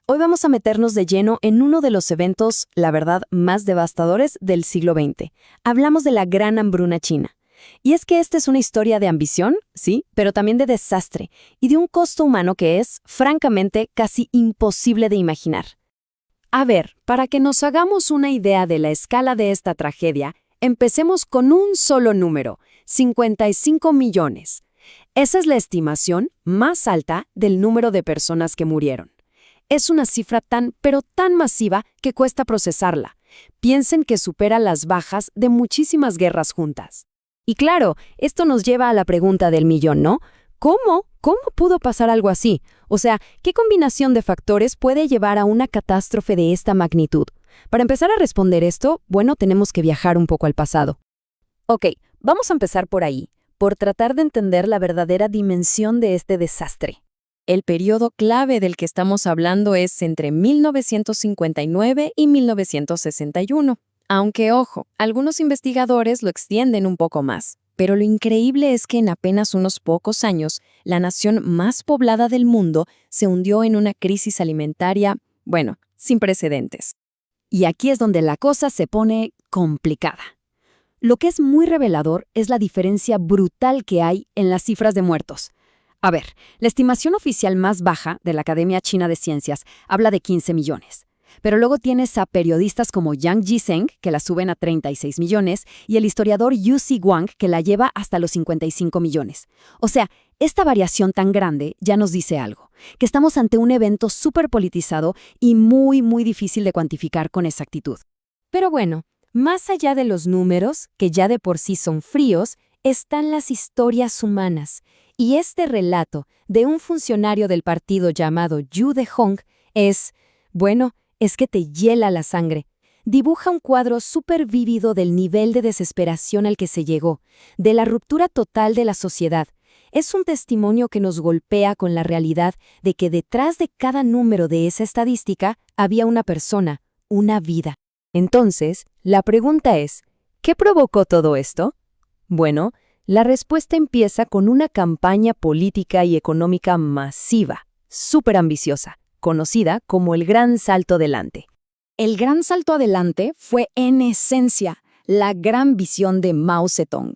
Hoy vamos a meternos de lleno en uno de los eventos, la verdad, más devastadores del siglo XX. Hablamos de la Gran Hambruna China. Y es que esta es una historia de ambición, sí, pero también de desastre y de un costo humano que es, francamente, casi imposible de imaginar. A ver, para que nos hagamos una idea de la escala de esta tragedia, empecemos con un solo número, 55 millones. Esa es la estimación más alta del número de personas que murieron. Es una cifra pero tan masiva que cuesta procesarla. Piensen que supera las bajas de muchísimas guerras juntas. Y claro, esto nos lleva a la pregunta del millón, ¿no? ¿Cómo? ¿Cómo pudo pasar algo así? O sea, ¿qué combinación de factores puede llevar a una catástrofe de esta magnitud? Para empezar a responder esto, bueno, tenemos que viajar un poco al pasado. Ok, vamos a empezar por ahí, por tratar de entender la verdadera dimensión de este desastre. El periodo clave del que estamos hablando es entre 1959 y 1961. Aunque, ojo, algunos investigadores lo extienden un poco más. Pero lo increíble es que en apenas unos pocos años, la nación más poblada del mundo se hundió en una crisis alimentaria, bueno, sin precedentes. Y aquí es donde la cosa se pone complicada. Lo que es muy revelador es la diferencia brutal que hay en las cifras de muertos. A ver, la estimación oficial más baja de la Academia China de Ciencias habla de 15 millones. Pero luego tienes a periodistas como Yang Jizeng, que la suben a 36 millones, y el historiador Yu Zhiguang, que la lleva hasta los 55 millones. O sea, esta variación tan grande ya nos dice algo, que estamos ante un evento súper politizado y muy difícil de cuantificar con exactitud. Pero bueno, más allá de los números, que ya de por sí son fríos, están las historias humanas. Y este relato de un funcionario del partido llamado Yu Dehong es que te hiela la sangre. Dibuja un cuadro súper vívido del nivel de desesperación al que se llegó, de la ruptura total de la sociedad. Es un testimonio que nos golpea con la realidad de que detrás de cada número de esa estadística había una persona, una vida. Entonces, la pregunta es, ¿qué provocó todo esto? Bueno, la respuesta empieza con una campaña política y económica masiva, súper ambiciosa, conocida como el Gran Salto Adelante. El Gran Salto Adelante fue, en esencia, la gran visión de Mao Zedong.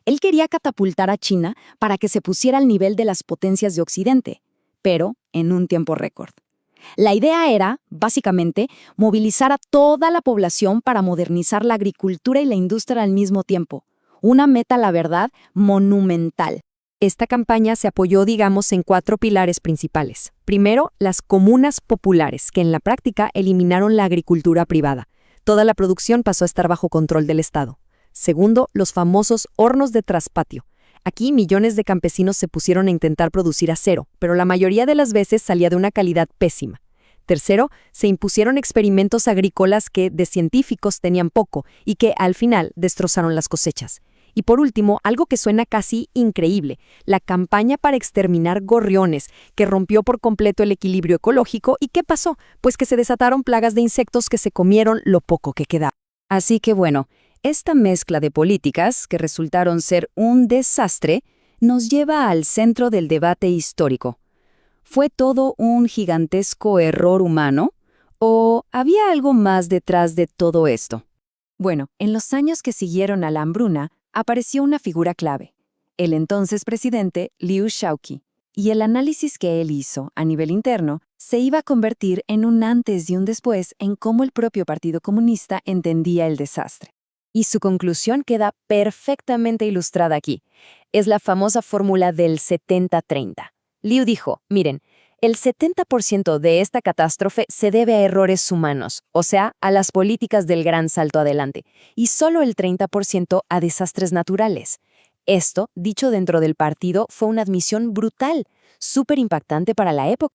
Él quería catapultar a China para que se pusiera al nivel de las potencias de Occidente, pero en un tiempo récord. La idea era, básicamente, movilizar a toda la población para modernizar la agricultura y la industria al mismo tiempo. Una meta, la verdad, monumental. Esta campaña se apoyó, digamos, en 4 pilares principales. Primero, las comunas populares, que en la práctica eliminaron la agricultura privada. Toda la producción pasó a estar bajo control del Estado. Segundo, los famosos hornos de traspatio. Aquí millones de campesinos se pusieron a intentar producir acero, pero la mayoría de las veces salía de una calidad pésima. Tercero, se impusieron experimentos agrícolas que de científicos tenían poco y que al final destrozaron las cosechas. Y por último, algo que suena casi increíble, la campaña para exterminar gorriones, que rompió por completo el equilibrio ecológico. ¿Y qué pasó? Pues que se desataron plagas de insectos que se comieron lo poco que quedaba. Así que bueno, esta mezcla de políticas, que resultaron ser un desastre, nos lleva al centro del debate histórico. ¿Fue todo un gigantesco error humano? ¿O había algo más detrás de todo esto? Bueno, en los años que siguieron a la hambruna, apareció una figura clave, el entonces presidente Liu Shaoqi, y el análisis que él hizo a nivel interno se iba a convertir en un antes y un después en cómo el propio Partido Comunista entendía el desastre. Y su conclusión queda perfectamente ilustrada aquí. Es la famosa fórmula del 70-30. Liu dijo, miren, el 70% de esta catástrofe se debe a errores humanos, o sea, a las políticas del Gran Salto Adelante, y solo el 30% a desastres naturales. Esto, dicho dentro del partido, fue una admisión brutal, súper impactante para la época.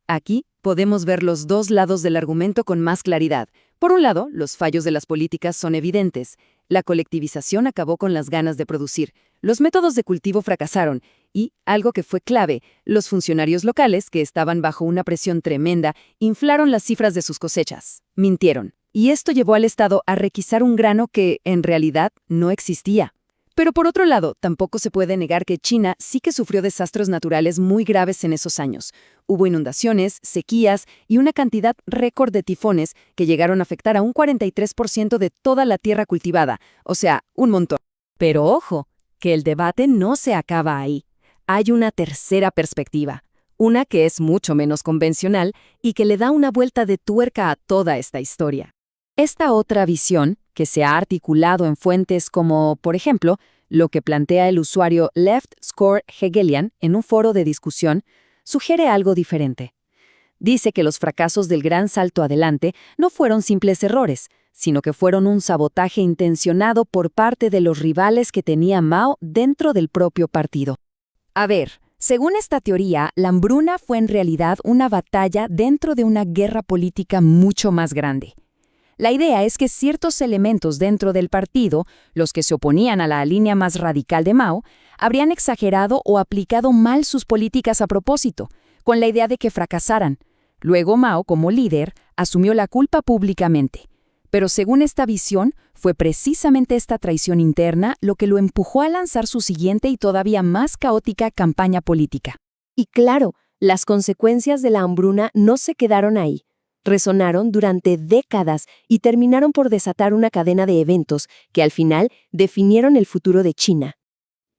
Aquí podemos ver los dos lados del argumento con más claridad. Por un lado, los fallos de las políticas son evidentes. La colectivización acabó con las ganas de producir. Los métodos de cultivo fracasaron y, algo que fue clave, los funcionarios locales, que estaban bajo una presión tremenda, inflaron las cifras de sus cosechas. Mintieron. Y esto llevó al Estado a requisar un grano que, en realidad, no existía. Pero por otro lado, tampoco se puede negar que China sí que sufrió desastres naturales muy graves en esos años. Hubo inundaciones, sequías y una cantidad récord de tifones que llegaron a afectar a un 43% de toda la tierra cultivada, o sea, un montón. Pero ojo, que el debate no se acaba ahí. Hay una tercera perspectiva, una que es mucho menos convencional y que le da una vuelta de tuerca a toda esta historia. Esta otra visión, que se ha articulado en fuentes como, por ejemplo, lo que plantea el usuario Left Score Hegelian en un foro de discusión, sugiere algo diferente. Dice que los fracasos del gran salto adelante no fueron simples errores, sino que fueron un sabotaje intencionado por parte de los rivales que tenía Mao dentro del propio partido. A ver, según esta teoría, la hambruna fue en realidad una batalla dentro de una guerra política mucho más grande. La idea es que ciertos elementos dentro del partido, los que se oponían a la línea más radical de Mao, habrían exagerado o aplicado mal sus políticas a propósito, con la idea de que fracasaran. Luego Mao, como líder, asumió la culpa públicamente. Pero según esta visión, fue precisamente esta traición interna lo que lo empujó a lanzar su siguiente y todavía más caótica campaña política. Y claro, las consecuencias de la hambruna no se quedaron ahí. Resonaron durante décadas y terminaron por desatar una cadena de eventos que al final definieron el futuro de China.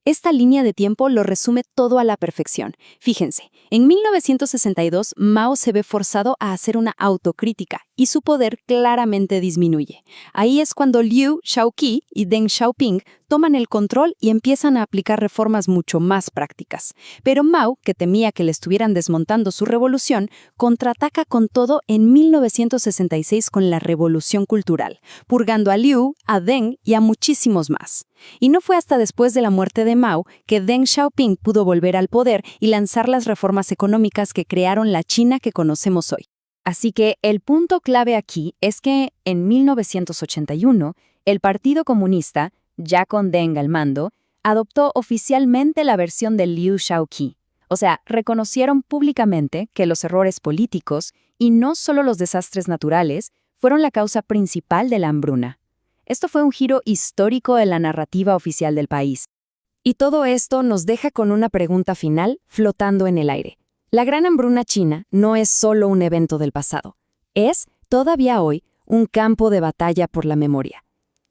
Esta línea de tiempo lo resume todo a la perfección. Fíjense, en 1962 Mao se ve forzado a hacer una autocrítica y su poder claramente disminuye. Ahí es cuando Liu Shaoqi y Deng Xiaoping toman el control y empiezan a aplicar reformas mucho más prácticas. Pero Mao, que temía que le estuvieran desmontando su revolución, contraataca con todo en 1966 con la Revolución Cultural, purgando a Liu, a Deng y a muchísimos más. Y no fue hasta después de la muerte de Mao que Deng Xiaoping pudo volver al poder y lanzar las reformas económicas que crearon la China que conocemos hoy. Así que el punto clave aquí es que en 1981 el Partido Comunista, ya con Deng al mando, adoptó oficialmente la versión de Liu Shaoqi. O sea, reconocieron públicamente que los errores políticos, y no solo los desastres naturales, fueron la causa principal de la hambruna. Esto fue un giro histórico en la narrativa oficial del país. Y todo esto nos deja con una pregunta final flotando en el aire. La gran hambruna china no es solo un evento del pasado. Es, todavía hoy, un campo de batalla por la memoria.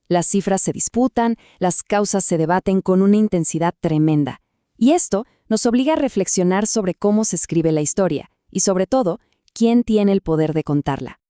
Las cifras se disputan, las causas se debaten con una intensidad tremenda. Y esto nos obliga a reflexionar sobre cómo se escribe la historia y, sobre todo, quién tiene el poder de contarla.